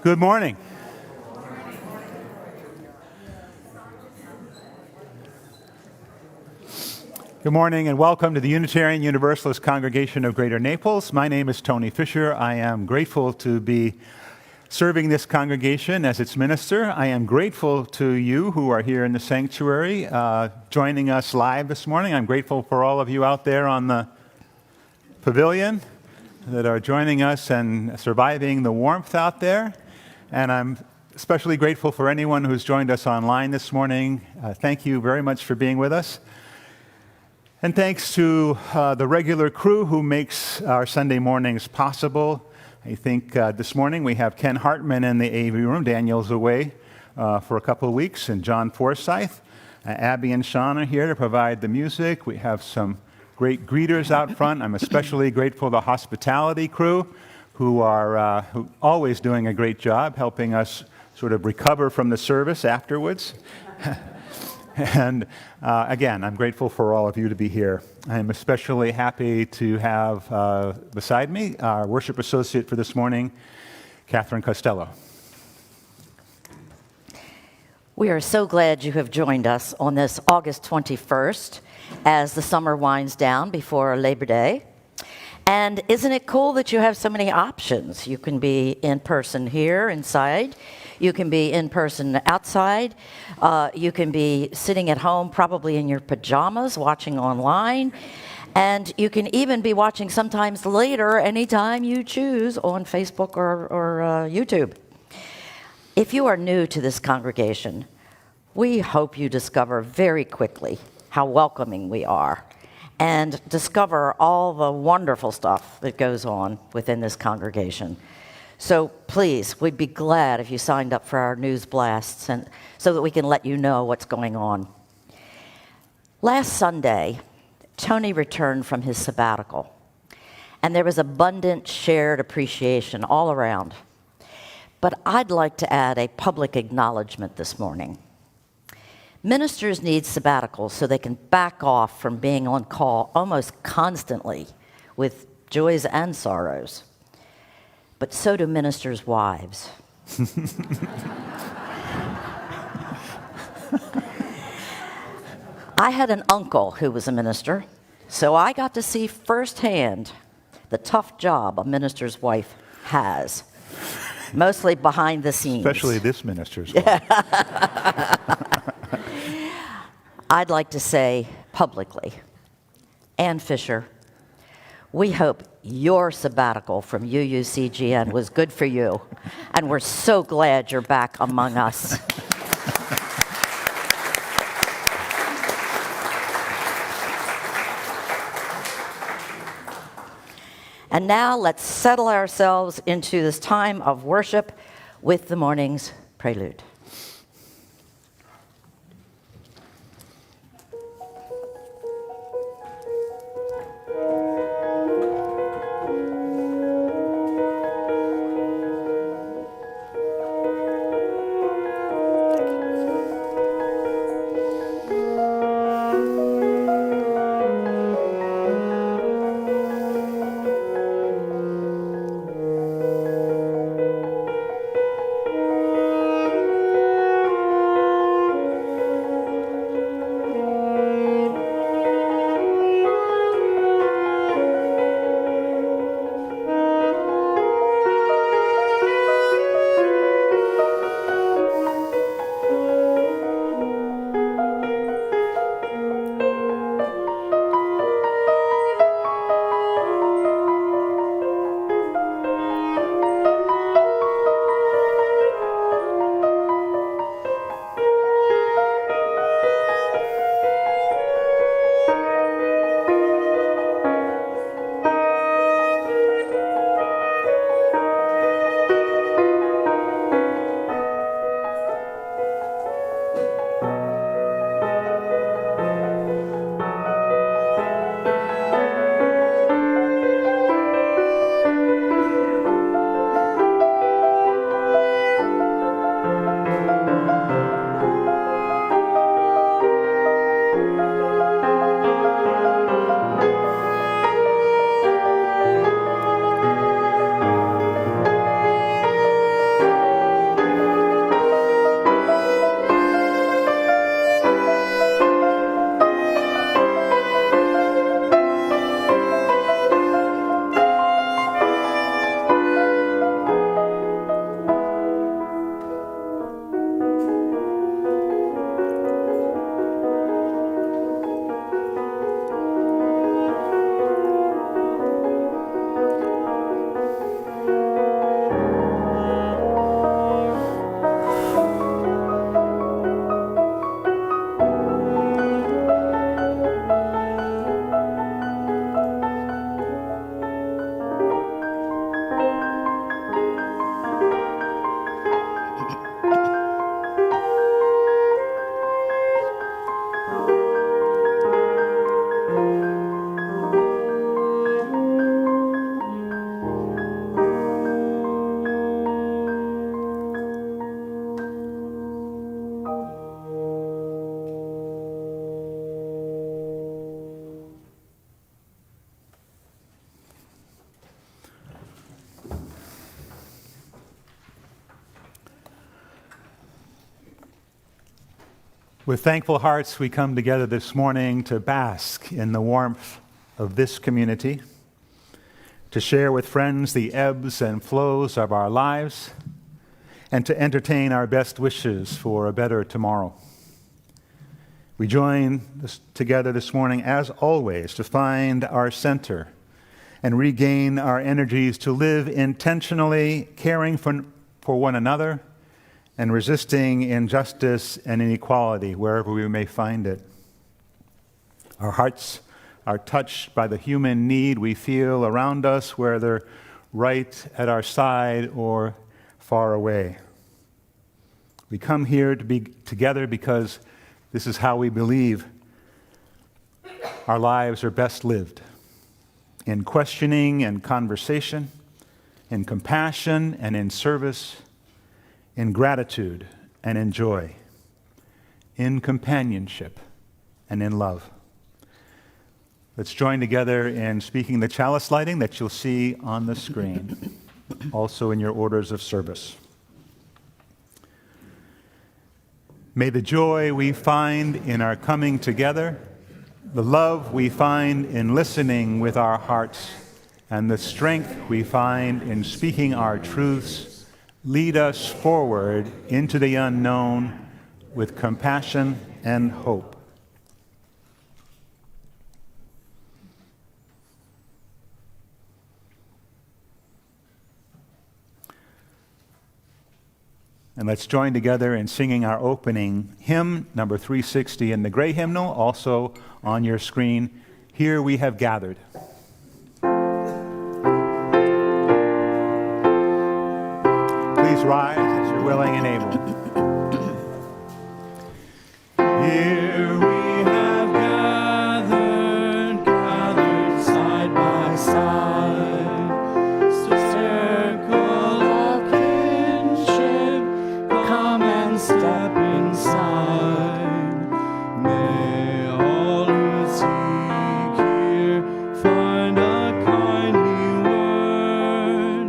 Good morning. Good morning and welcome to the Unitarian Universalist Congregation of Greater Naples. My name is Tony Fisher. I am grateful to be serving this congregation as its minister. I am grateful to you who are here in the sanctuary joining us live this morning. I'm grateful for all of you out there on the pavilion that are joining us and surviving the warmth out there. And I'm especially grateful for anyone who's joined us online this morning. Thank you very much for being with us. And thanks to the regular crew who makes our Sunday mornings possible. I think this morning we have Ken Hartman in the AV room. Daniel's away for a couple of weeks, and John Forsyth. Abby and Sean are here to provide the music. We have some great greeters out front. I'm especially grateful to the hospitality crew who are always doing a great job helping us sort of recover from the service afterwards. And again, I'm grateful for all of you to be here. I'm especially happy to have beside me our worship associate for this morning, Catherine Costello. We are so glad you have joined us on this August 21st as the summer winds down before Labor Day. And isn't it cool that you have so many options? You can be in person here inside. You can be in person outside. You can be sitting at home, probably in your pajamas, watching online. And you can even be watching sometimes later, anytime you choose, on Facebook or YouTube. If you are new to this congregation, we hope you discover very quickly how welcoming we are and discover all the wonderful stuff that goes on within this congregation. So please, we'd be glad if you signed up for our news blasts and so that we can let you know what's going on. Last Sunday, Tony returned from his sabbatical, and there was abundant shared appreciation all around. But I'd like to add a public acknowledgement this morning. Ministers need sabbaticals so they can back off from being on call almost constantly with joys and sorrows. But so do ministers' wives. I had an uncle who was a minister, so I got to see firsthand the tough job a minister's wife has, mostly behind the scenes. Especially this minister's wife. I'd like to say publicly, Ann Fisher, we hope your sabbatical from UUCGN was good for you, and we're so glad you're back among us. And now let's settle ourselves into this time of worship with the morning's prelude. With thankful hearts, we come together this morning to bask in the warmth of this community, to share with friends the ebbs and flows of our lives, and to entertain our best wishes for a better tomorrow. We join together this morning, as always, to find our center and regain our energies to live intentionally, caring for one another, and resisting injustice and inequality wherever we may find it. Our hearts are touched by the human need we feel around us, whether right at our side or far away. We come here to be together because this is how we believe our lives are best lived: in questioning and conversation, in compassion and in service, in gratitude and in joy, in companionship and in love. Let's join together in speaking the chalice lighting that you'll see on the screen, also in your orders of service. May the joy we find in our coming together, the love we find in listening with our hearts, and the strength we find in speaking our truths lead us forward into the unknown with compassion and hope. And let's join together in singing our opening hymn, number 360 in the gray hymnal, also on your screen, "Here We Have Gathered." Please rise as you're willing and able. Here we have gathered side by side, to circle of kinship, come and step inside. May all who seek here find a kindly word.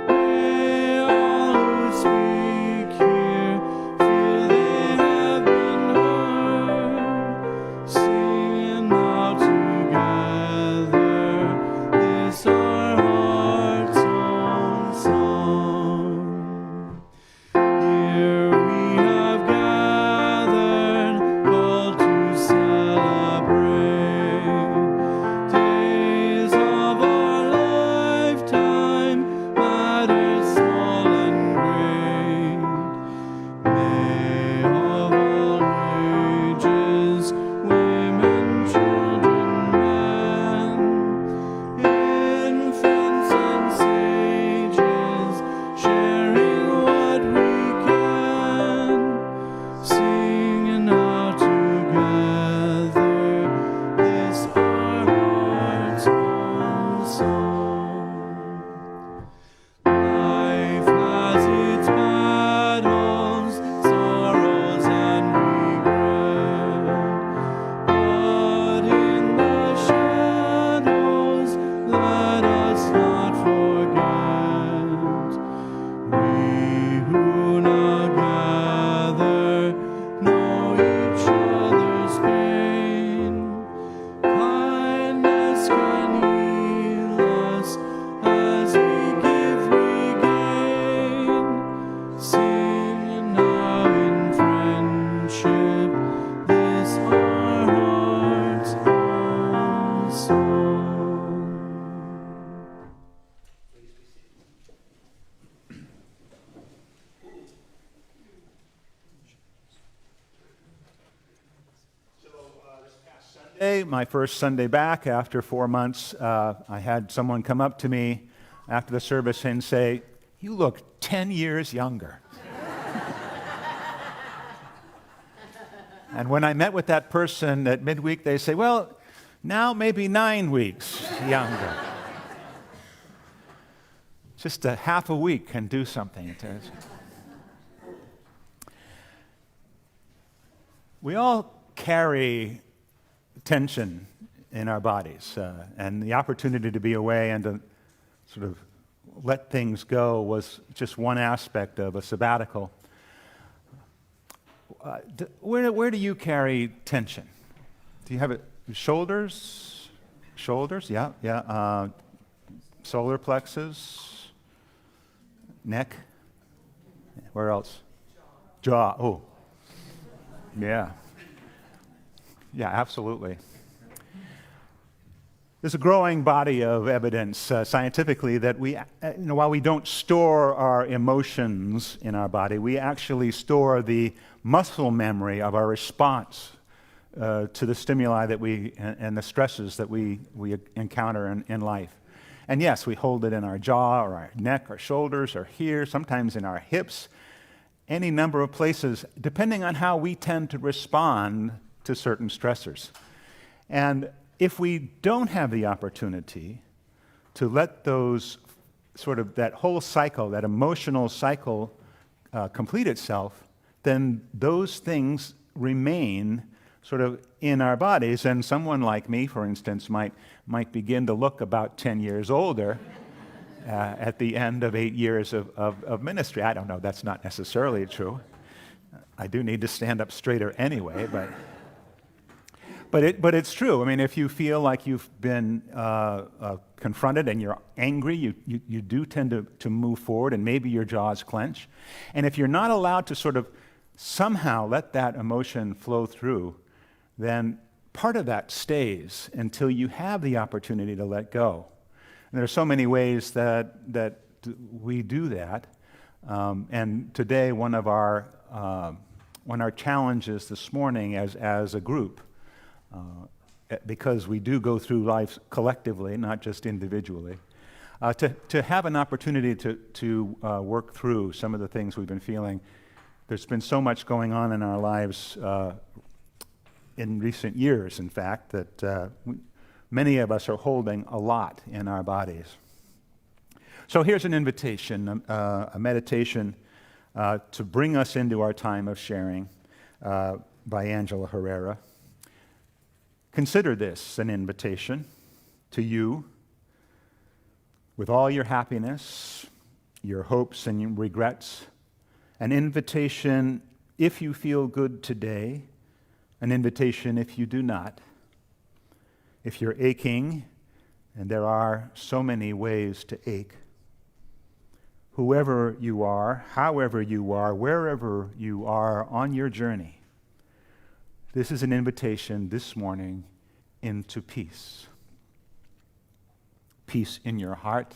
May all who speak here feel they have been heard. Singing now together this our heart's own song. Here we have gathered, called to celebrate days of our lifetime, matters small and great. May of all ages, women, children, men, infants and sages, sharing what we can, singing now together this our heart's own song. Life has its battles, sorrows and regret, but in the shadows let us not forget. We who now gather know each other's pain. Kindness can heal us as we give, we gain. Singing now in friendship this our heart's own song. Sunday, my first Sunday back after 4 months, I had someone come up to me after the service and say, "You look 10 years younger." And when I met with that person at midweek, they say, "Well, now maybe 9 weeks younger." Just a half a week can do something. We all carry tension in our bodies, and the opportunity to be away and to sort of let things go was just one aspect of a sabbatical. where do you carry tension? Do you have it? Shoulders? Shoulders, yeah, yeah. Solar plexus? Neck? Where else? Jaw. Oh, yeah. Yeah, absolutely. There's a growing body of evidence scientifically that while we don't store our emotions in our body, we actually store the muscle memory of our response to the stimuli that and the stresses that we encounter in life. And yes, we hold it in our jaw or our neck or shoulders or here, sometimes in our hips, any number of places, depending on how we tend to respond to certain stressors. And if we don't have the opportunity to let those that whole cycle, that emotional cycle, complete itself, then those things remain sort of in our bodies. And someone like me, for instance, might begin to look about 10 years older at the end of 8 years of ministry. I don't know, that's not necessarily true. I do need to stand up straighter anyway, but it's true. I mean, if you feel like you've been confronted and you're angry, you do tend to move forward, and maybe your jaws clench. And if you're not allowed to sort of somehow let that emotion flow through, then part of that stays until you have the opportunity to let go. And there are so many ways that we do that. And today, one of our challenges this morning as a group, because we do go through life collectively, not just individually, to have an opportunity to work through some of the things we've been feeling. There's been so much going on in our lives in recent years, in fact, that many of us are holding a lot in our bodies. So here's an invitation, a meditation to bring us into our time of sharing by Angela Herrera. Consider this an invitation to you with all your happiness, your hopes and your regrets, an invitation if you feel good today, an invitation if you do not. If you're aching, and there are so many ways to ache, whoever you are, however you are, wherever you are on your journey, this is an invitation this morning into peace. Peace in your heart.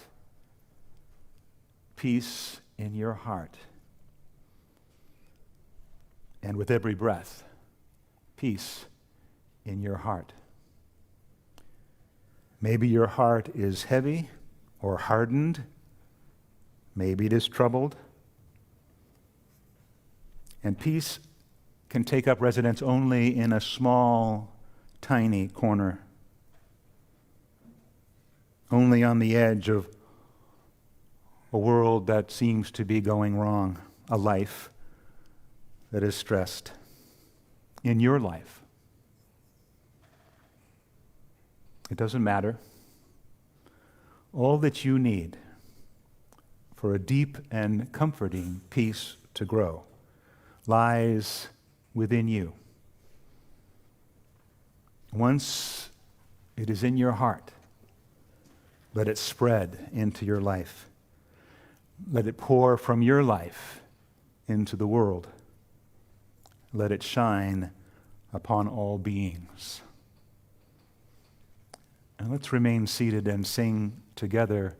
Peace in your heart. And with every breath, peace in your heart. Maybe your heart is heavy or hardened. Maybe it is troubled. And peace can take up residence only in a small, tiny corner, only on the edge of a world that seems to be going wrong, a life that is stressed. In your life, it doesn't matter. All that you need for a deep and comforting peace to grow lies within you. Once it is in your heart, let it spread into your life. Let it pour from your life into the world. Let it shine upon all beings. And let's remain seated and sing together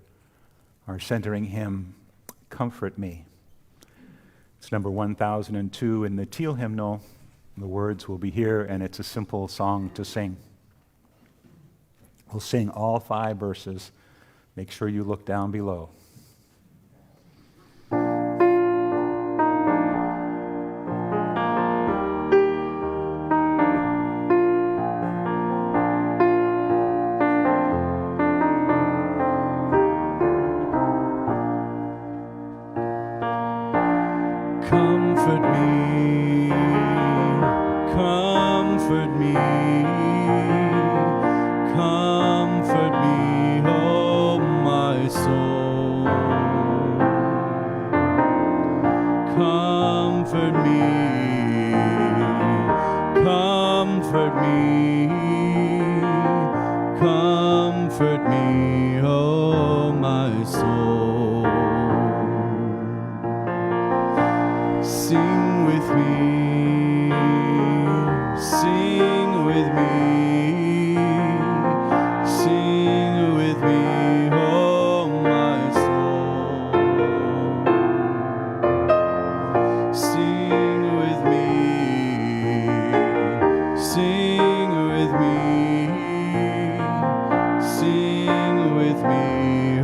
our centering hymn, Comfort Me. It's number 1002 in the Teal hymnal. The words will be here, and it's a simple song to sing. We'll sing all 5 verses. Make sure you look down below. Comfort me, comfort me, comfort me, oh my soul. Comfort me, comfort me, oh my soul. Sing with me, sing with me, sing with me, oh my soul. Sing with me, sing with me, sing with me,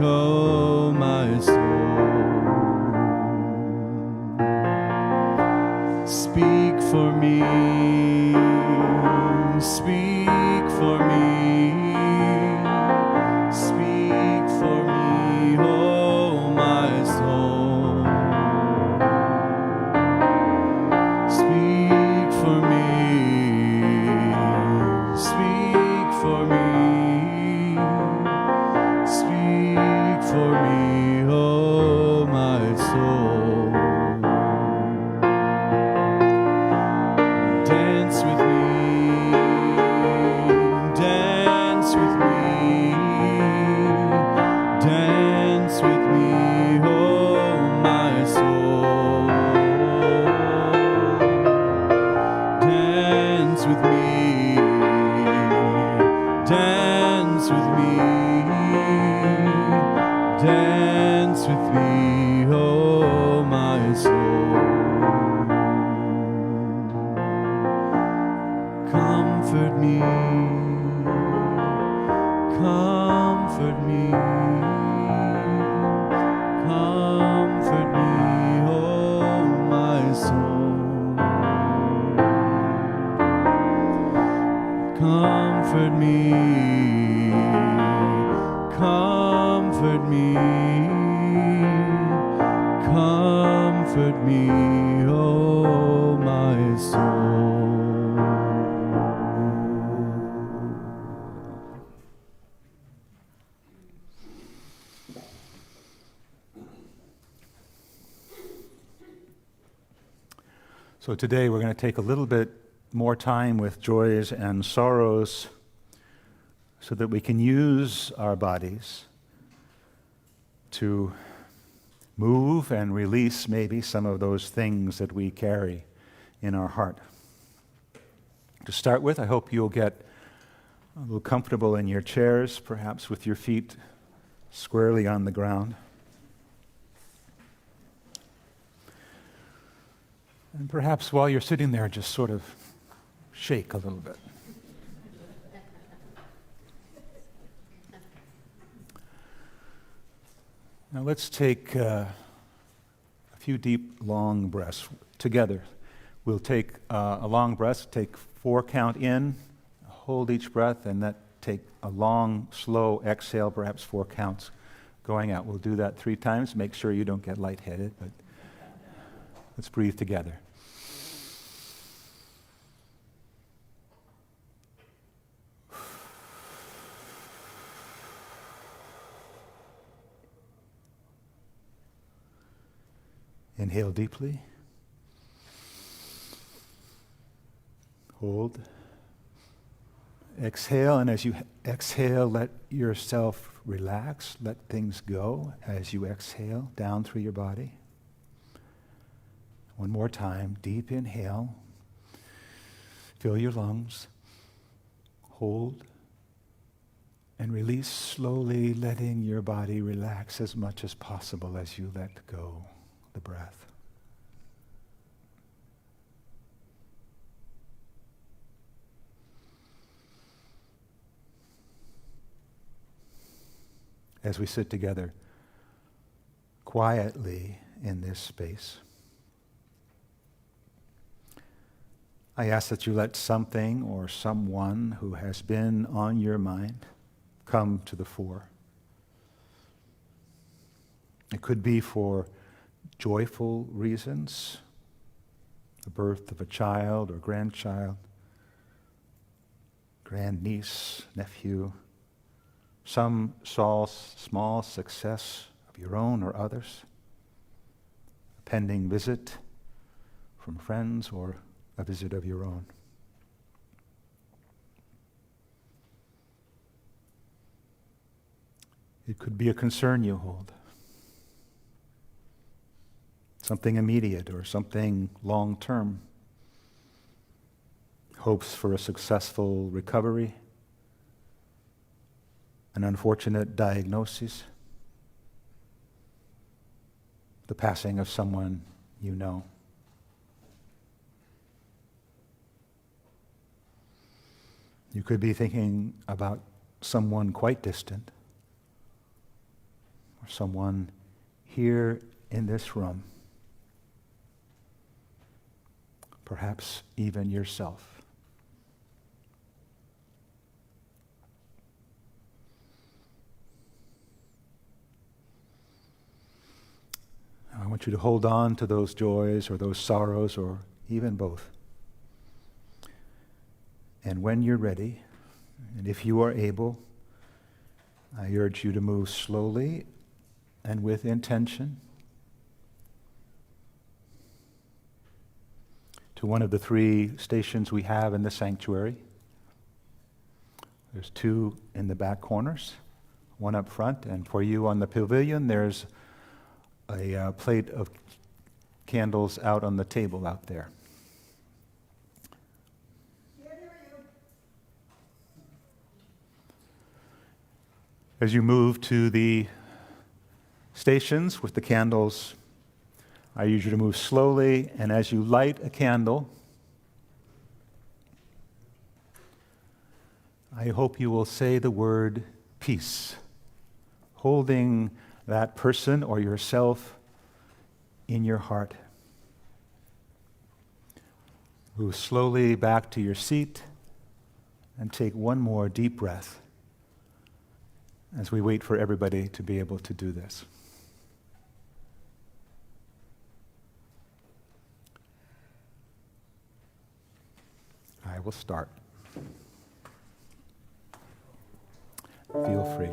oh my soul. Speak for me, speak for me, speak for me, oh my soul. Speak for me, speak for me, speak for me, oh my soul. Dance with me, dance with me, dance with me, oh my soul. Dance with me, dance with me, dance with me, oh my soul. Comfort me, comfort me, comfort me, oh my soul. Comfort me, comfort me, comfort me, oh my soul. So today we're going to take a little bit more time with joys and sorrows so that we can use our bodies to move and release maybe some of those things that we carry in our heart. To start with, I hope you'll get a little comfortable in your chairs, perhaps with your feet squarely on the ground. And perhaps while you're sitting there, just sort of shake a little bit. Now let's take a few deep, long breaths together. We'll take a long breath, take 4 count in, hold each breath, and that take a long, slow exhale, perhaps 4 counts going out. We'll do that 3 times. Make sure you don't get lightheaded, but let's breathe together. Inhale deeply. Hold. Exhale, and as you exhale, let yourself relax, let things go as you exhale down through your body. One more time, deep inhale. Fill your lungs. Hold. And release slowly, letting your body relax as much as possible as you let go the breath. As we sit together quietly in this space, I ask that you let something or someone who has been on your mind come to the fore. It could be for joyful reasons, the birth of a child or grandchild, grandniece, nephew, some small success of your own or others, a pending visit from friends or a visit of your own. It could be a concern you hold, something immediate or something long-term, hopes for a successful recovery, an unfortunate diagnosis, the passing of someone you know. You could be thinking about someone quite distant, or someone here in this room, perhaps even yourself. I want you to hold on to those joys or those sorrows or even both. And when you're ready, and if you are able, I urge you to move slowly and with intention to one of the 3 stations we have in the sanctuary. There's 2 in the back corners, 1 up front, and for you on the pavilion, there's a plate of candles out on the table out there. As you move to the stations with the candles, I urge you to move slowly, and as you light a candle, I hope you will say the word peace, holding that person or yourself in your heart. Move slowly back to your seat and take one more deep breath as we wait for everybody to be able to do this. I will start. Feel free.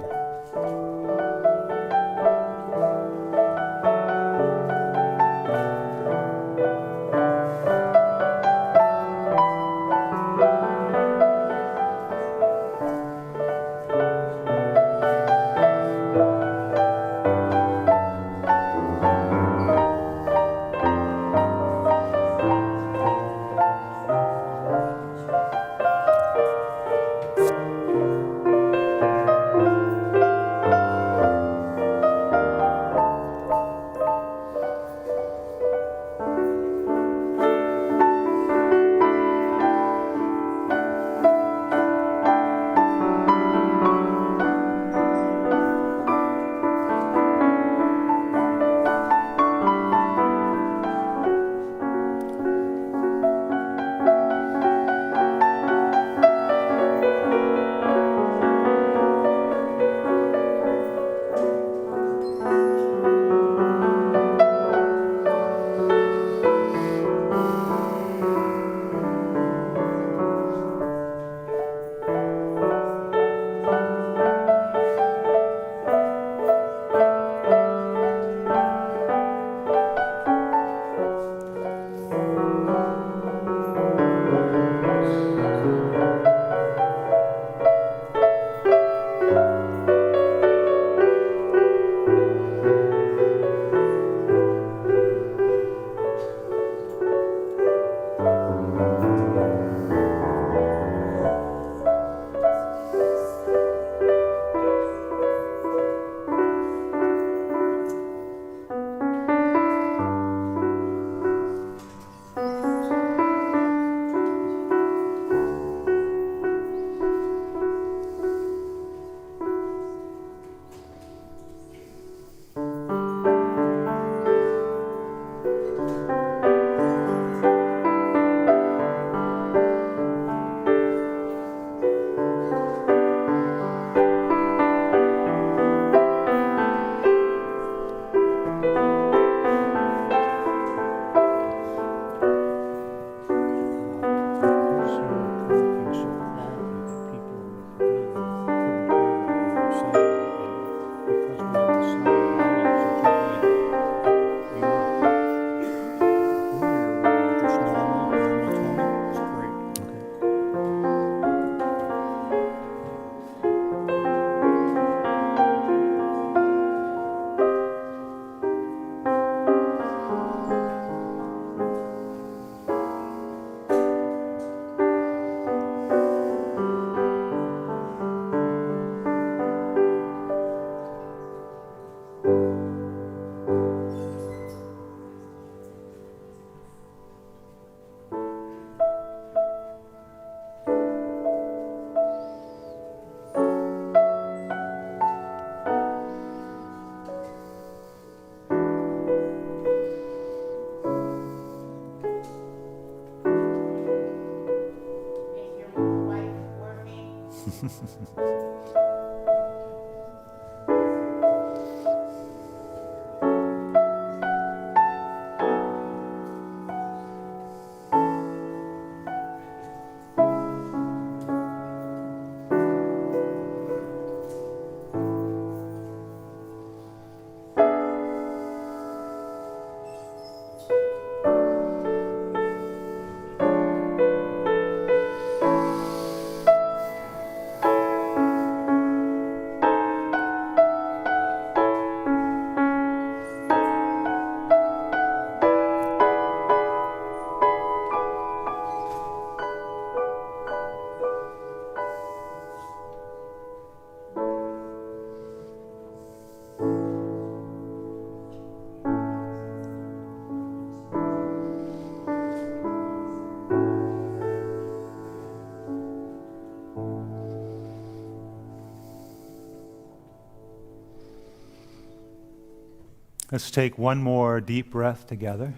Let's take one more deep breath together.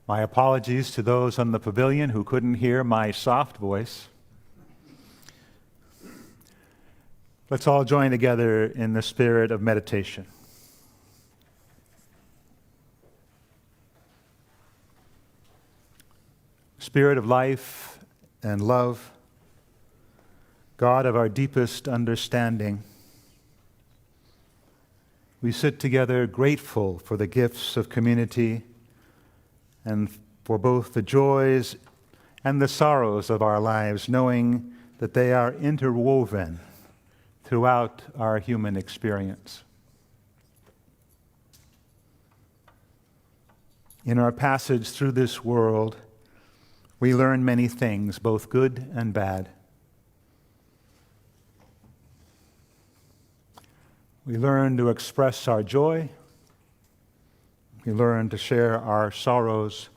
My apologies to those on the pavilion who couldn't hear my soft voice. Let's all join together in the spirit of meditation. Spirit of life and love, God of our deepest understanding, we sit together grateful for the gifts of community and for both the joys and the sorrows of our lives, knowing that they are interwoven throughout our human experience. In our passage through this world, we learn many things, both good and bad. We learn to express our joy. We learn to share our sorrows.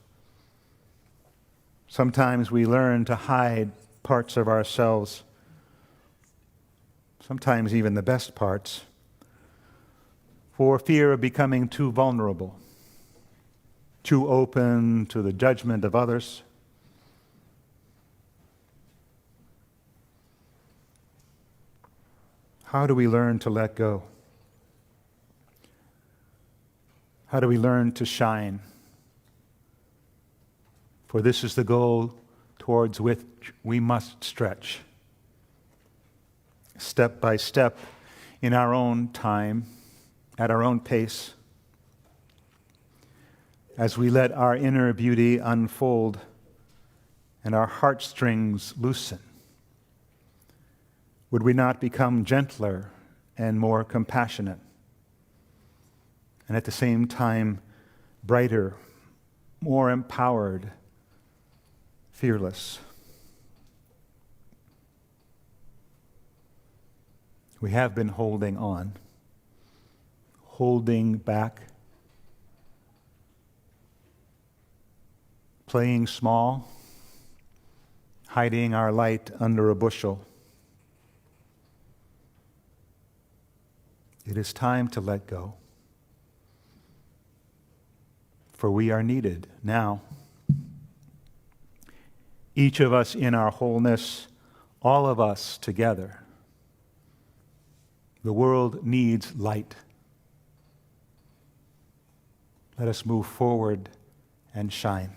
Sometimes we learn to hide parts of ourselves, sometimes even the best parts, for fear of becoming too vulnerable, too open to the judgment of others. How do we learn to let go? How do we learn to shine? For this is the goal towards which we must stretch, step by step, in our own time, at our own pace, as we let our inner beauty unfold and our heartstrings loosen. Would we not become gentler and more compassionate, and at the same time brighter, more empowered, fearless? We have been holding on, holding back, playing small, hiding our light under a bushel. It is time to let go, for we are needed now. Each of us in our wholeness, all of us together. The world needs light. Let us move forward and shine.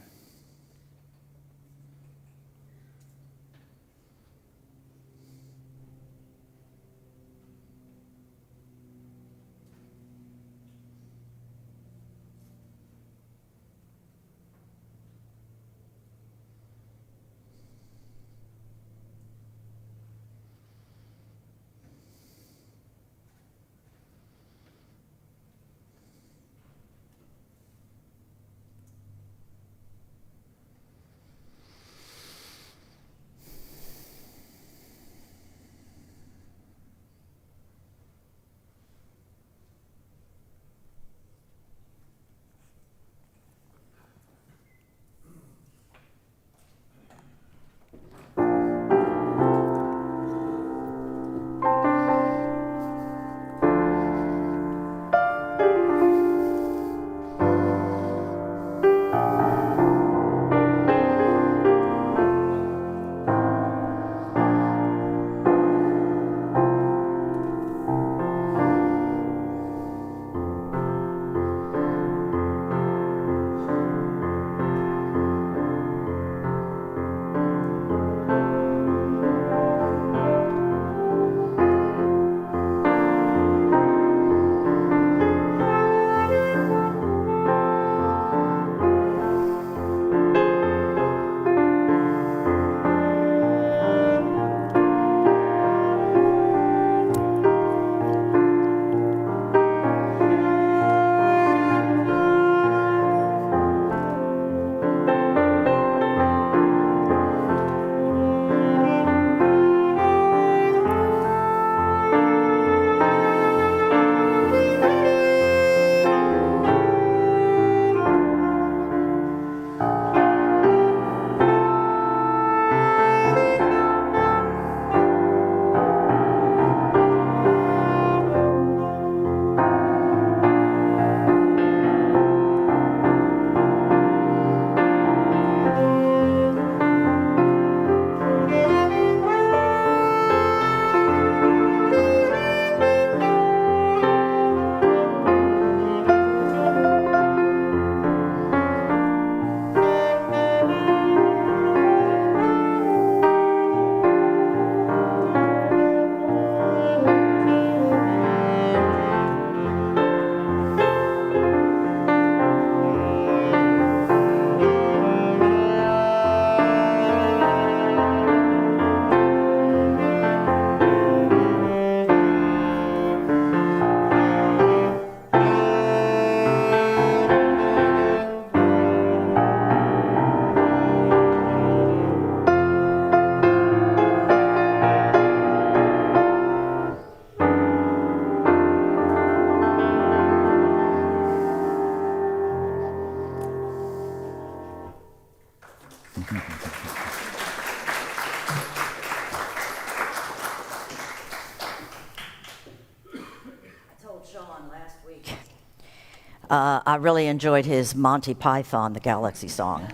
I really enjoyed his Monty Python, the Galaxy song.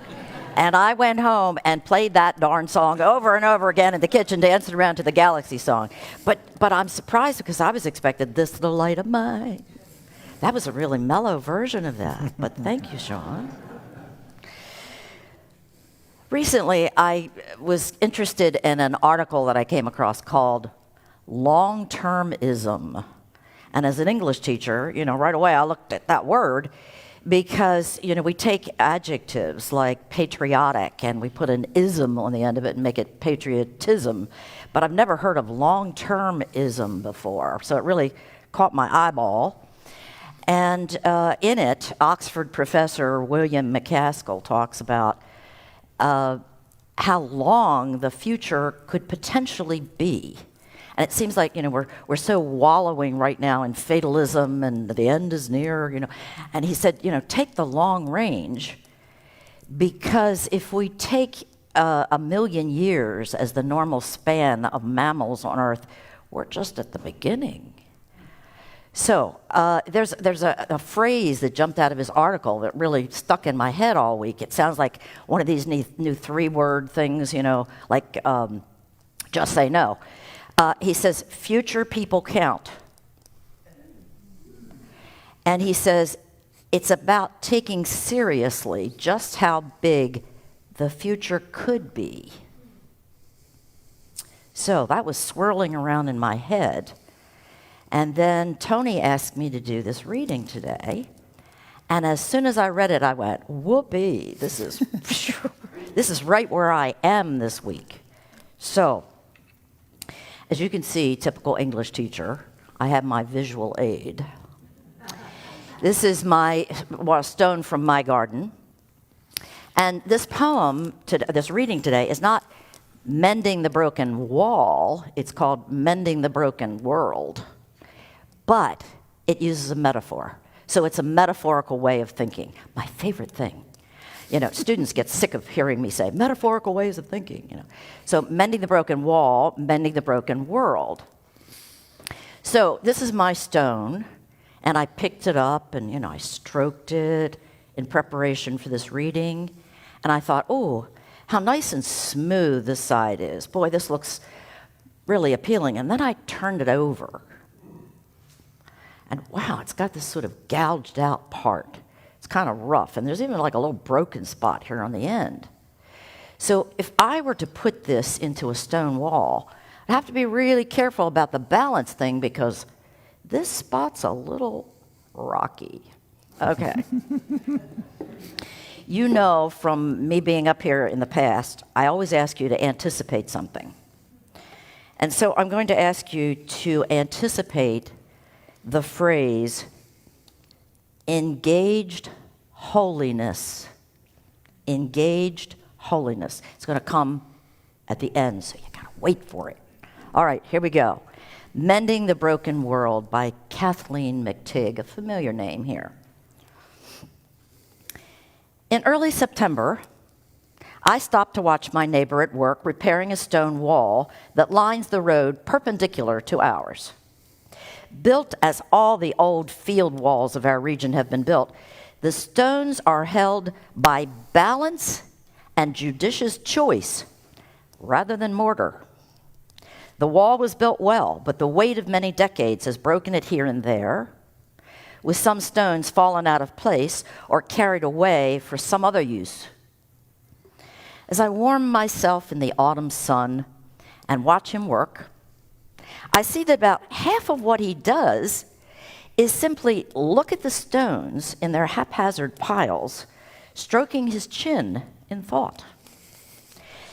And I went home and played that darn song over and over again in the kitchen, dancing around to the Galaxy song. But I'm surprised because I was expecting This Little Light of Mine. That was a really mellow version of that, but thank you, Sean. Recently, I was interested in an article that I came across called Long-Termism. And as an English teacher, right away I looked at that word because, we take adjectives like patriotic and we put an ism on the end of it and make it patriotism. But I've never heard of long-termism before, so it really caught my eyeball. And in it, Oxford professor William McCaskill talks about how long the future could potentially be. And it seems like, we're so wallowing right now in fatalism and the end is near, And he said, take the long range, because if we take 1,000,000 years as the normal span of mammals on Earth, we're just at the beginning. So there's a phrase that jumped out of his article that really stuck in my head all week. It sounds like one of these new 3-word things, like just say no. He says, future people count. And he says, it's about taking seriously just how big the future could be. So that was swirling around in my head. And then Tony asked me to do this reading today. And as soon as I read it, I went, whoopee, this is right where I am this week. So, as you can see, typical English teacher, I have my visual aid. This is a stone from my garden. And this poem, this reading today, is not mending the broken wall. It's called Mending the Broken World. But it uses a metaphor. So it's a metaphorical way of thinking. My favorite thing. Students get sick of hearing me say metaphorical ways of thinking. So mending the broken wall, mending the broken world. So this is my stone, and I picked it up and I stroked it in preparation for this reading, and I thought, oh, how nice and smooth this side is. Boy, this looks really appealing. And then I turned it over, and wow, it's got this sort of gouged out part. It's kind of rough, and there's even like a little broken spot here on the end. So if I were to put this into a stone wall, I'd have to be really careful about the balance thing because this spot's a little rocky. Okay. From me being up here in the past, I always ask you to anticipate something. And so I'm going to ask you to anticipate the phrase engaged holiness. Engaged holiness. It's going to come at the end, so you got to wait for it. All right, here we go. Mending the Broken World by Kathleen McTigg, a familiar name here. In early September, I stopped to watch my neighbor at work repairing a stone wall that lines the road perpendicular to ours. Built as all the old field walls of our region have been built, the stones are held by balance and judicious choice rather than mortar. The wall was built well, but the weight of many decades has broken it here and there, with some stones fallen out of place or carried away for some other use. As I warm myself in the autumn sun and watch him work, I see that about half of what he does is simply look at the stones in their haphazard piles, stroking his chin in thought.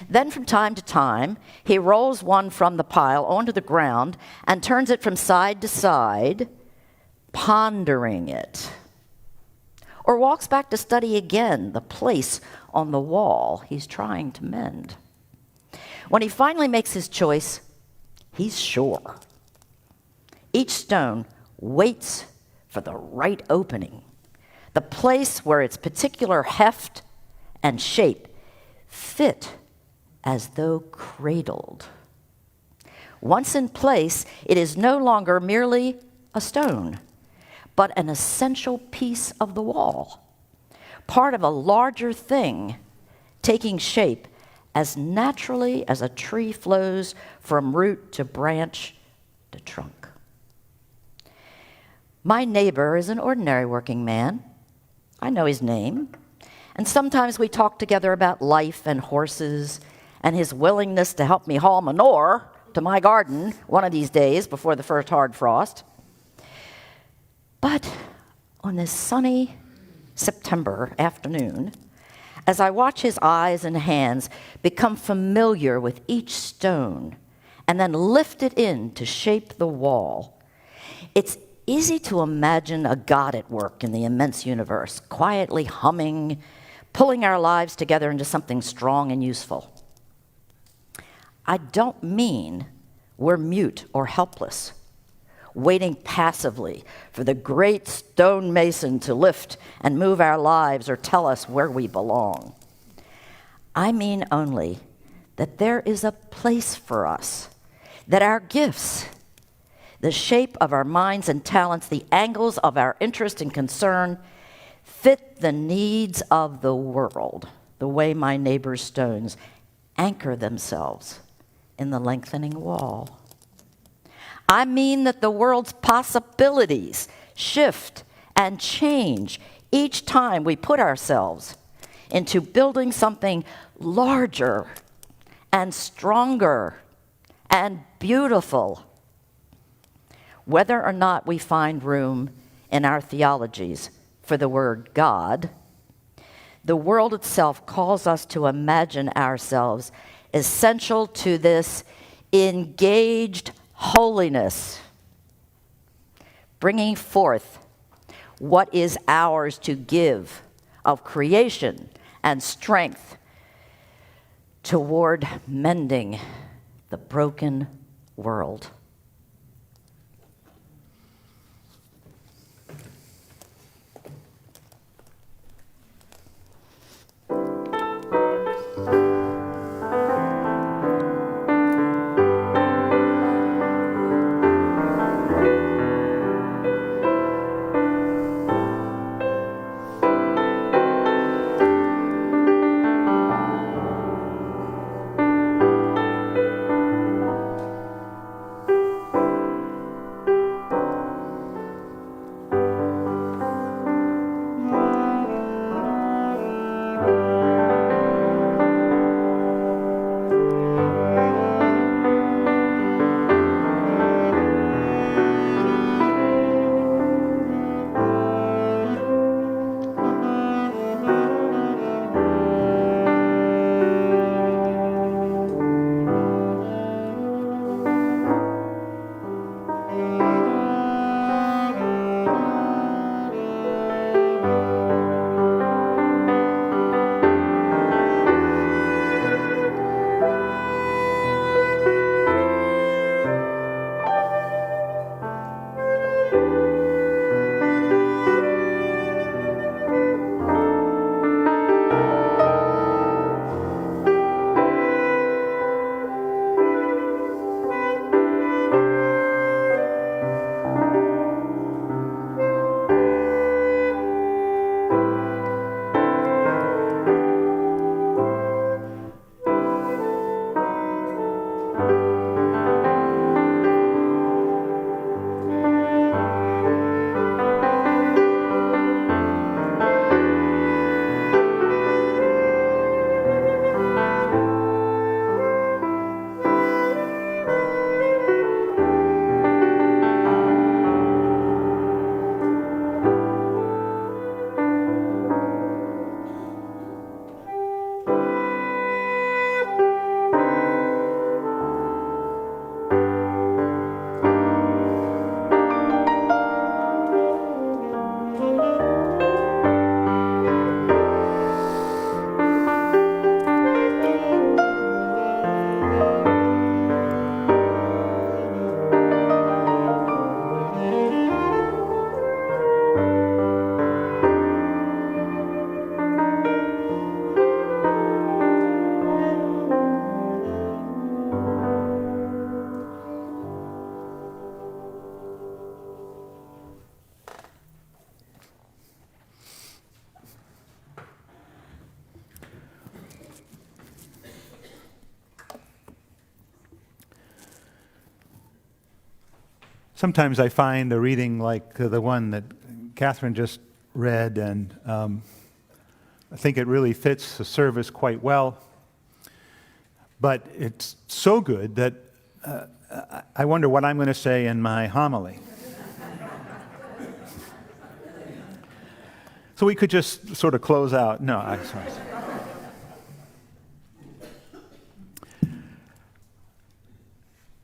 Then from time to time, he rolls one from the pile onto the ground and turns it from side to side, pondering it. Or walks back to study again the place on the wall he's trying to mend. When he finally makes his choice, he's sure. Each stone waits for the right opening, the place where its particular heft and shape fit as though cradled. Once in place, it is no longer merely a stone, but an essential piece of the wall, part of a larger thing taking shape as naturally as a tree flows from root to branch to trunk. My neighbor is an ordinary working man. I know his name. And sometimes we talk together about life and horses and his willingness to help me haul manure to my garden one of these days before the first hard frost. But on this sunny September afternoon, as I watch his eyes and hands become familiar with each stone and then lift it in to shape the wall, it's easy to imagine a God at work in the immense universe, quietly humming, pulling our lives together into something strong and useful. I don't mean we're mute or helpless, waiting passively for the great stonemason to lift and move our lives or tell us where we belong. I mean only that there is a place for us, that our gifts, the shape of our minds and talents, the angles of our interest and concern, fit the needs of the world, the way my neighbor's stones anchor themselves in the lengthening wall. I mean that the world's possibilities shift and change each time we put ourselves into building something larger and stronger and beautiful. Whether or not we find room in our theologies for the word God, the world itself calls us to imagine ourselves essential to this engaged holiness, bringing forth what is ours to give of creation and strength toward mending the broken world. Sometimes I find a reading like the one that Catherine just read, and I think it really fits the service quite well. But it's so good that I wonder what I'm going to say in my homily. So we could just sort of close out. No, sorry.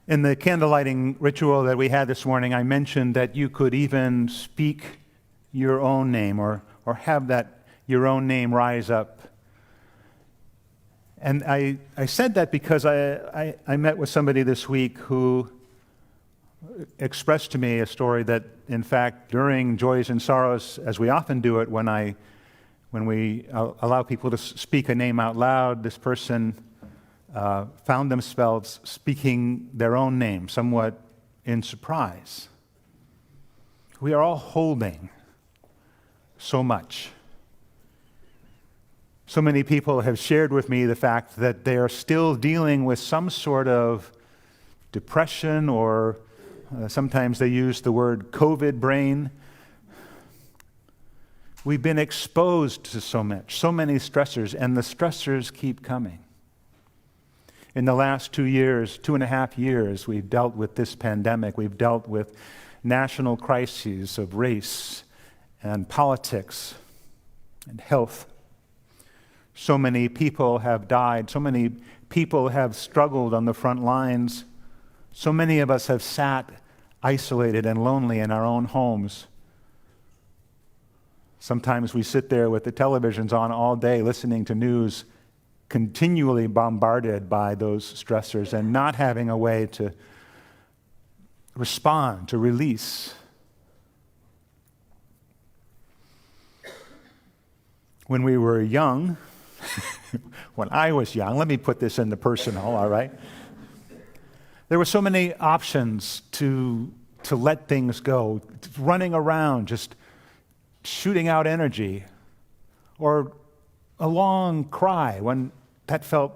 In the candlelighting ritual that we had this morning, I mentioned that you could even speak your own name or have that your own name rise up. And I said that because I met with somebody this week who expressed to me a story that, in fact, during Joys and Sorrows, as we often do it when we allow people to speak a name out loud, this person found themselves speaking their own name, somewhat in surprise. We are all holding so much. So many people have shared with me the fact that they are still dealing with some sort of depression, or sometimes they use the word COVID brain. We've been exposed to so much, so many stressors, and the stressors keep coming. In the last 2.5 years, we've dealt with this pandemic. We've dealt with national crises of race and politics and health. So many people have died. So many people have struggled on the front lines. So many of us have sat isolated and lonely in our own homes. Sometimes we sit there with the televisions on all day listening to news, continually bombarded by those stressors and not having a way to respond, to release. When we were young, when I was young, let me put this in the personal, all right? There were so many options to let things go, running around, just shooting out energy, or a long cry when that felt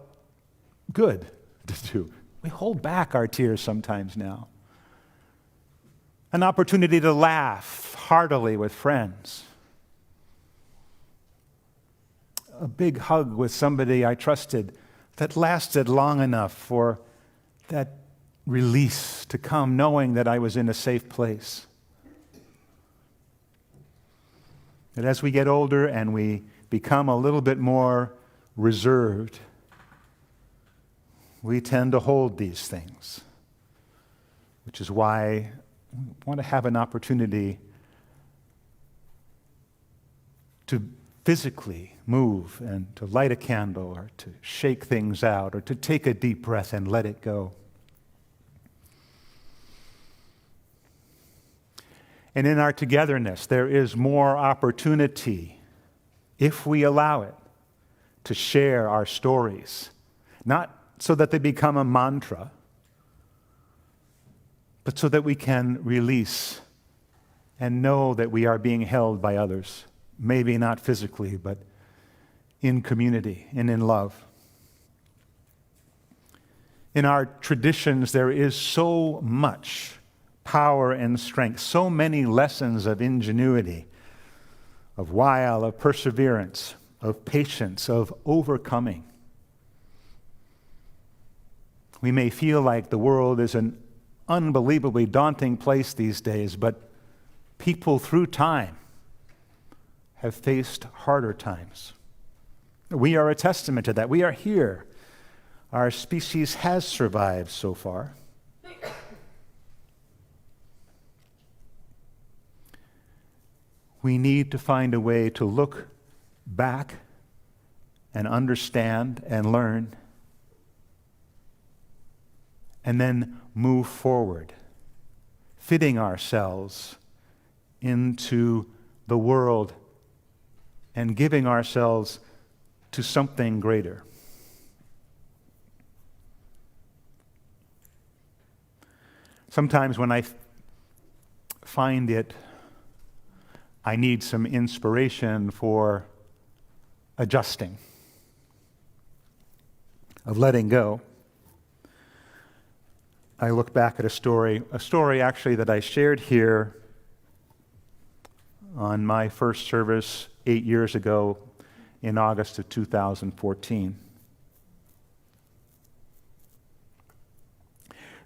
good to do. We hold back our tears sometimes now. An opportunity to laugh heartily with friends. A big hug with somebody I trusted that lasted long enough for that release to come, knowing that I was in a safe place. That as we get older and we become a little bit more reserved, we tend to hold these things, which is why we want to have an opportunity to physically move and to light a candle or to shake things out or to take a deep breath and let it go. And in our togetherness, there is more opportunity, if we allow it, to share our stories, not so that they become a mantra, but so that we can release and know that we are being held by others, maybe not physically, but in community and in love. In our traditions, there is so much power and strength, so many lessons of ingenuity, of wile, of perseverance, of patience, of overcoming. We may feel like the world is an unbelievably daunting place these days, but people through time have faced harder times. We are a testament to that. We are here. Our species has survived so far. We need to find a way to look back and understand and learn, and then move forward, fitting ourselves into the world and giving ourselves to something greater. Sometimes when I find it, I need some inspiration for adjusting, of letting go. I look back at a story actually that I shared here on my first service 8 years ago in August of 2014.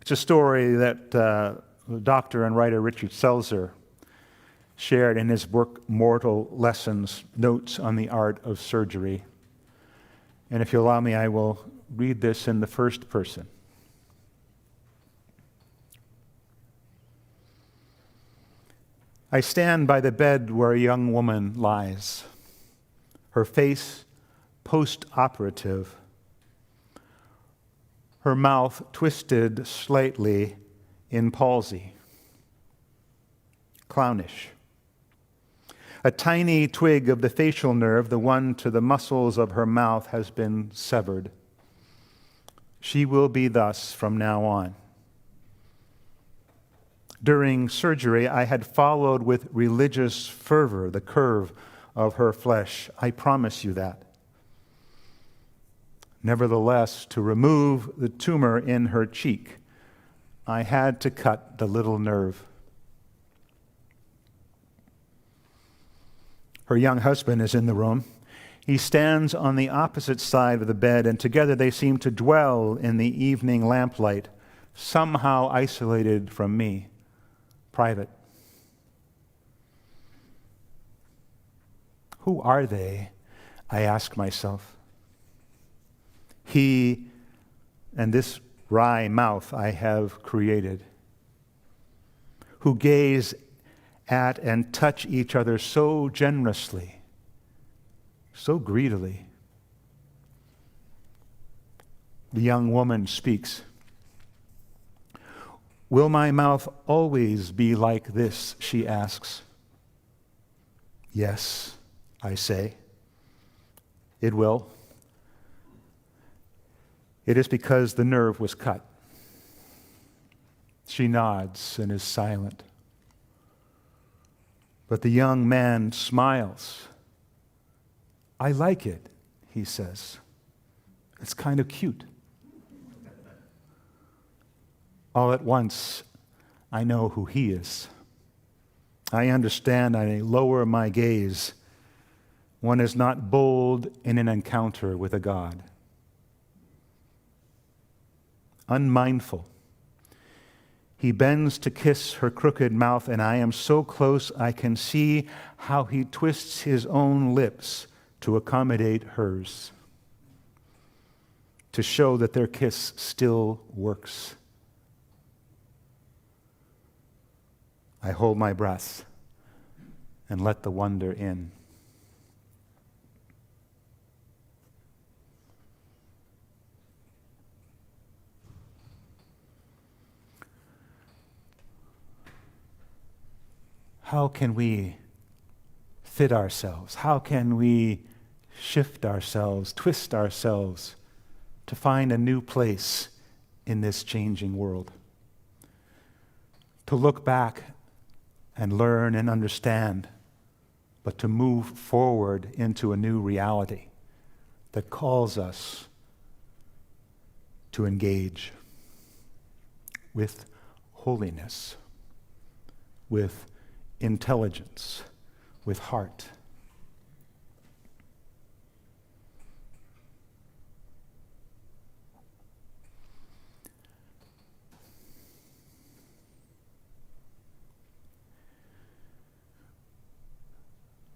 It's a story that Dr. and writer Richard Selzer shared in his book, Mortal Lessons, Notes on the Art of Surgery. And if you allow me, I will read this in the first person. I stand by the bed where a young woman lies, her face post-operative, her mouth twisted slightly in palsy, clownish. A tiny twig of the facial nerve, the one to the muscles of her mouth, has been severed. She will be thus from now on. During surgery, I had followed with religious fervor the curve of her flesh. I promise you that. Nevertheless, to remove the tumor in her cheek, I had to cut the little nerve. Her young husband is in the room. He stands on the opposite side of the bed, and together they seem to dwell in the evening lamplight, somehow isolated from me, private. Who are they? I ask myself. He and this wry mouth I have created, who gaze at and touch each other so generously, so greedily. The young woman speaks. Will my mouth always be like this? She asks. Yes, I say. It will. It is because the nerve was cut. She nods and is silent. But the young man smiles. I like it, he says. It's kind of cute. All at once, I know who he is. I understand. I lower my gaze. One is not bold in an encounter with a God. Unmindful, he bends to kiss her crooked mouth, and I am so close I can see how he twists his own lips to accommodate hers, to show that their kiss still works. I hold my breath and let the wonder in. How can we fit ourselves? How can we shift ourselves, twist ourselves to find a new place in this changing world? To look back and learn and understand, but to move forward into a new reality that calls us to engage with holiness, with intelligence, with heart.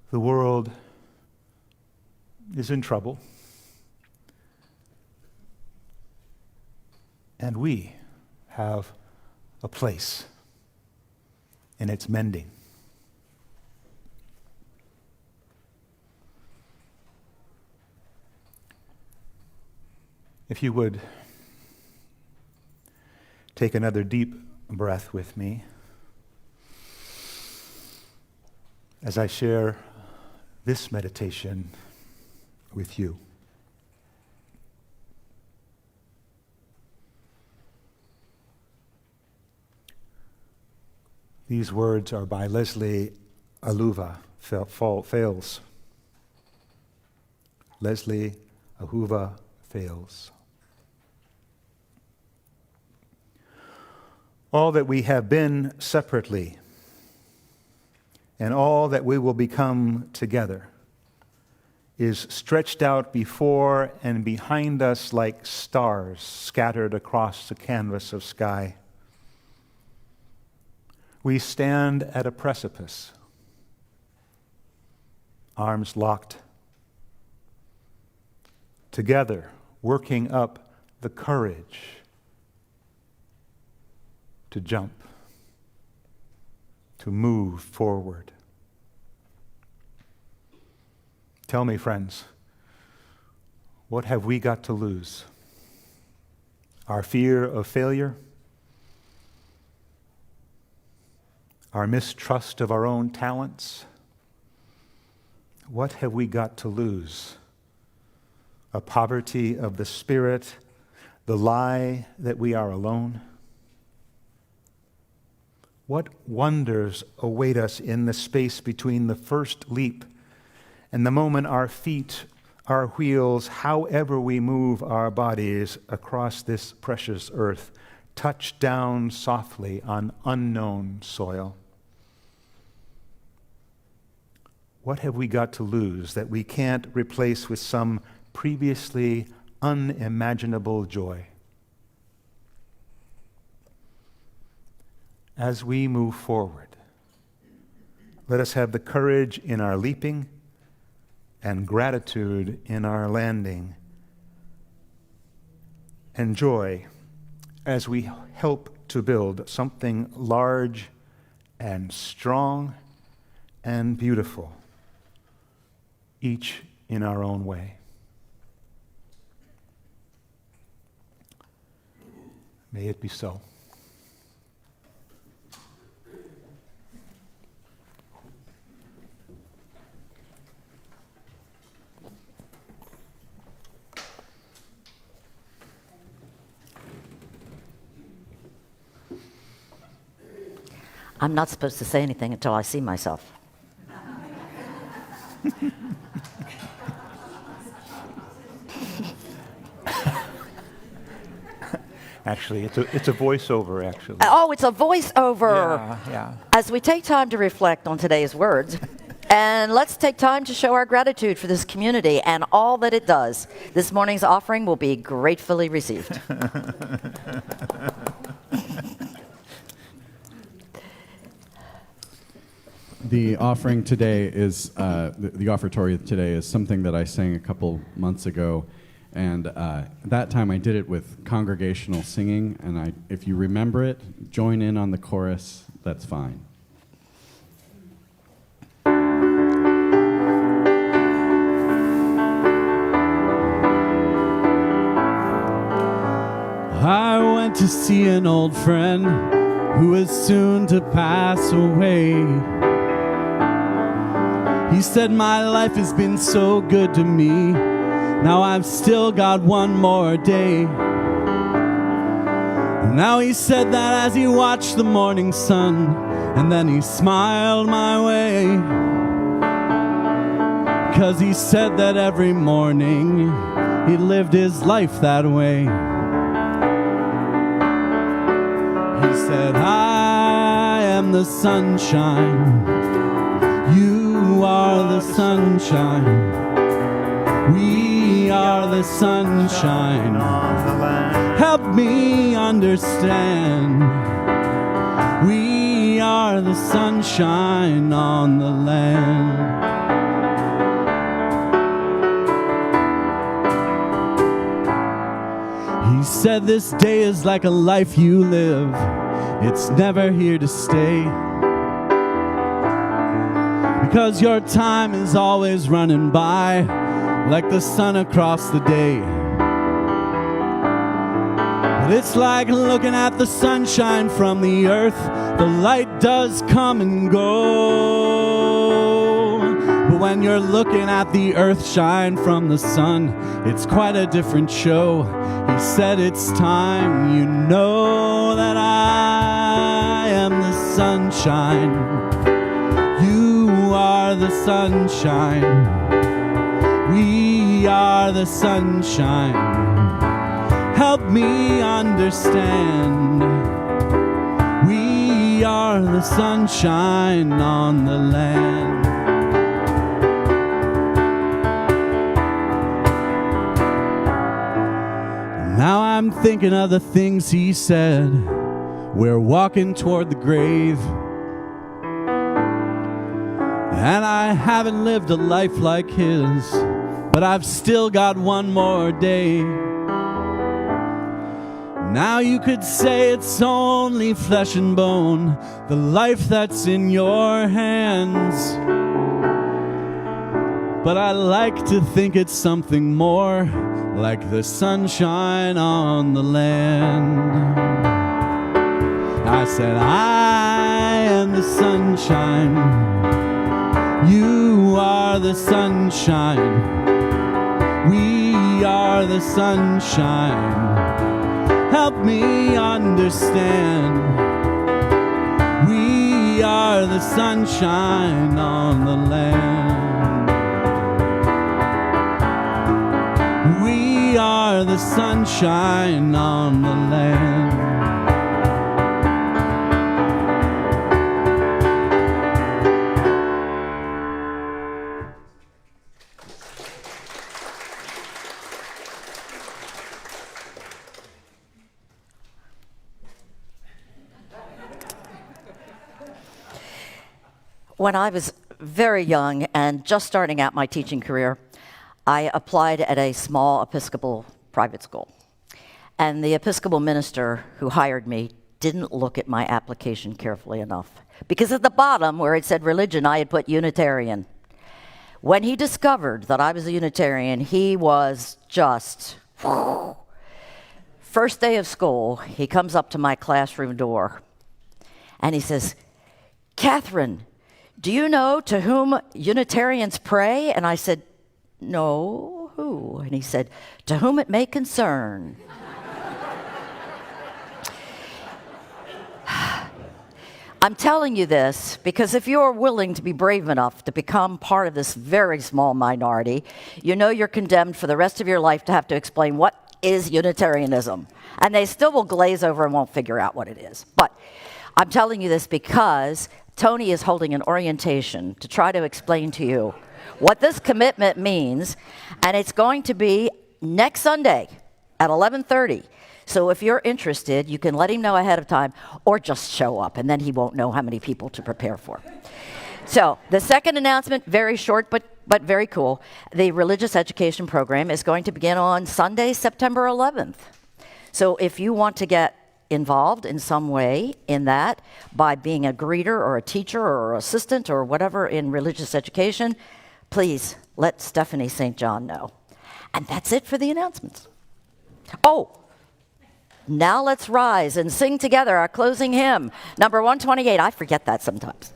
The world is in trouble, and we have a place in its mending. If you would take another deep breath with me as I share this meditation with you. These words are by Leslie Ahuva Fales. Leslie Ahuva Fales. all that we have been separately, and all that we will become together is stretched out before and behind us like stars scattered across the canvas of sky. We stand at a precipice, arms locked, together, working up the courage to jump, to move forward. Tell me, friends, what have we got to lose? Our fear of failure? Our mistrust of our own talents? What have we got to lose? A poverty of the spirit, the lie that we are alone? What wonders await us in the space between the first leap and the moment our feet, our wheels, however we move our bodies across this precious earth, touch down softly on unknown soil? What have we got to lose that we can't replace with some previously unimaginable joy? As we move forward, let us have the courage in our leaping and gratitude in our landing, and joy as we help to build something large and strong and beautiful, each in our own way. May it be so. I'm not supposed to say anything until I see myself. Actually, it's a voiceover, actually. Oh, it's a voiceover. Yeah. As we take time to reflect on today's words, and let's take time to show our gratitude for this community and all that it does. This morning's offering will be gratefully received. The offering today is, the offertory today is something that I sang a couple months ago, and that time I did it with congregational singing, and if you remember it, join in on the chorus, that's fine. I went to see an old friend who is soon to pass away. He said, my life has been so good to me. Now I've still got one more day. Now he said that as he watched the morning sun, and then he smiled my way. 'Cause he said that every morning he lived his life that way. He said, I am the sunshine. You are the sunshine. We are the sunshine. Help me understand. We are the sunshine on the land. He said this day is like a life you live. It's never here to stay. Because your time is always running by like the sun across the day. But it's like looking at the sunshine from the earth. The light does come and go. But when you're looking at the earth shine from the sun, it's quite a different show. He said it's time you know that I am the sunshine. You are the sunshine. We are the sunshine. Help me understand. We are the sunshine on the land. Now I'm thinking of the things he said. We're walking toward the grave, and I haven't lived a life like his, but I've still got one more day. Now you could say it's only flesh and bone, the life that's in your hands, but I like to think it's something more, like the sunshine on the land. I said, I am the sunshine. You are the sunshine. We are the sunshine. Help me understand. We are the sunshine on the land. We are the sunshine on the land. When I was very young and just starting out my teaching career, I applied at a small Episcopal private school. And the Episcopal minister who hired me didn't look at my application carefully enough. Because at the bottom, where it said religion, I had put Unitarian. When he discovered that I was a Unitarian, he was just... First day of school, he comes up to my classroom door, and he says, Catherine, do you know to whom Unitarians pray? And I said, no, who? And he said, to whom it may concern. I'm telling you this because if you're willing to be brave enough to become part of this very small minority, you know you're condemned for the rest of your life to have to explain what is Unitarianism. And they still will glaze over and won't figure out what it is. But I'm telling you this because Tony is holding an orientation to try to explain to you what this commitment means, and it's going to be next Sunday at 11:30. So if you're interested, you can let him know ahead of time or just show up, and then he won't know how many people to prepare for. So the second announcement, very short but very cool. The religious education program is going to begin on Sunday, September 11th. So if you want to get involved in some way in that by being a greeter or a teacher or assistant or whatever in religious education, please let Stephanie St. John know. And that's it for the announcements. Oh, now let's rise and sing together our closing hymn, number 128. I forget that sometimes.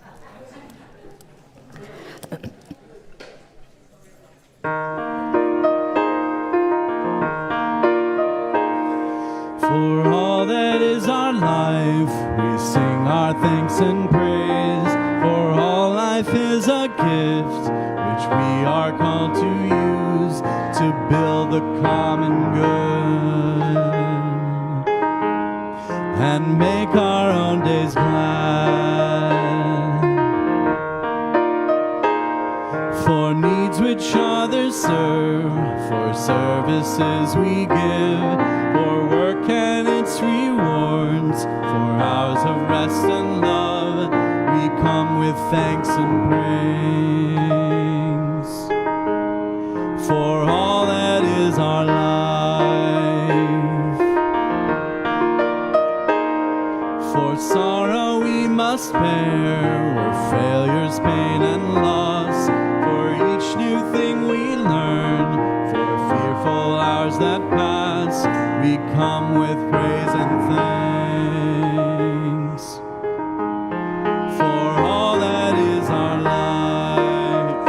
For all that is our life, we sing our thanks and praise. For all life is a gift which we are called to use to build the common good and make our own days glad. For needs which others serve, for services we give, for work and its rewards, for hours of rest and love, we come with thanks and praise. For all that is our life, for sorrow we must bear, where failures, pain, and loss, for each new thing we learn, for fearful hours that pass, we come with praise and thanks. For all that is our life,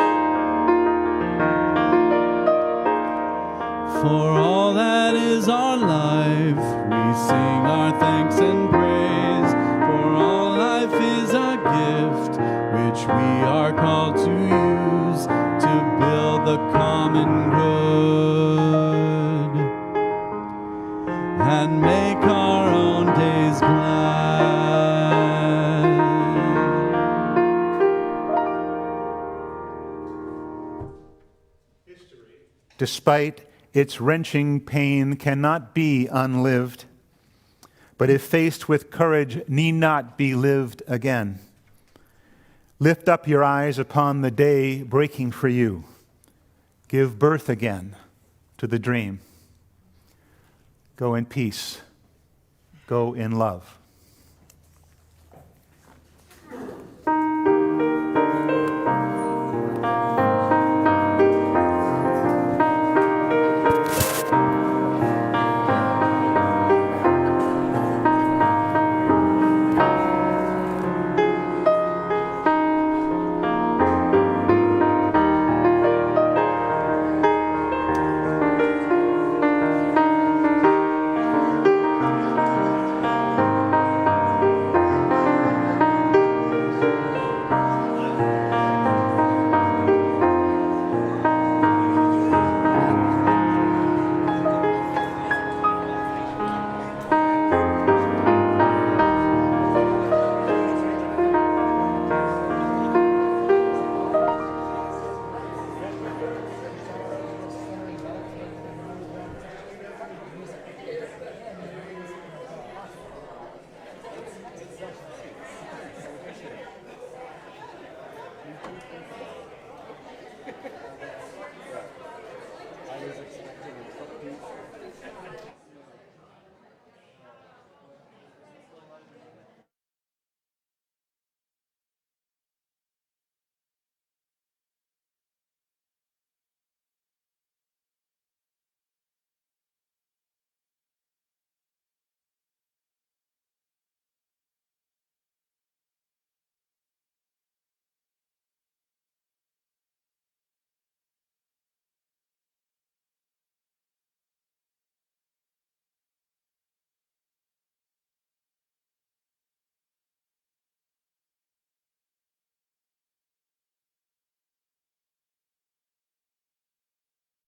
for all that is our life, we sing our thanks and praise. For all life is a gift which we are called to use to build the common good and make our own days glad. despite its wrenching pain, cannot be unlived, but if faced with courage, need not be lived again. Lift up your eyes upon the day breaking for you. Give birth again to the dream. Go in peace. Go in love.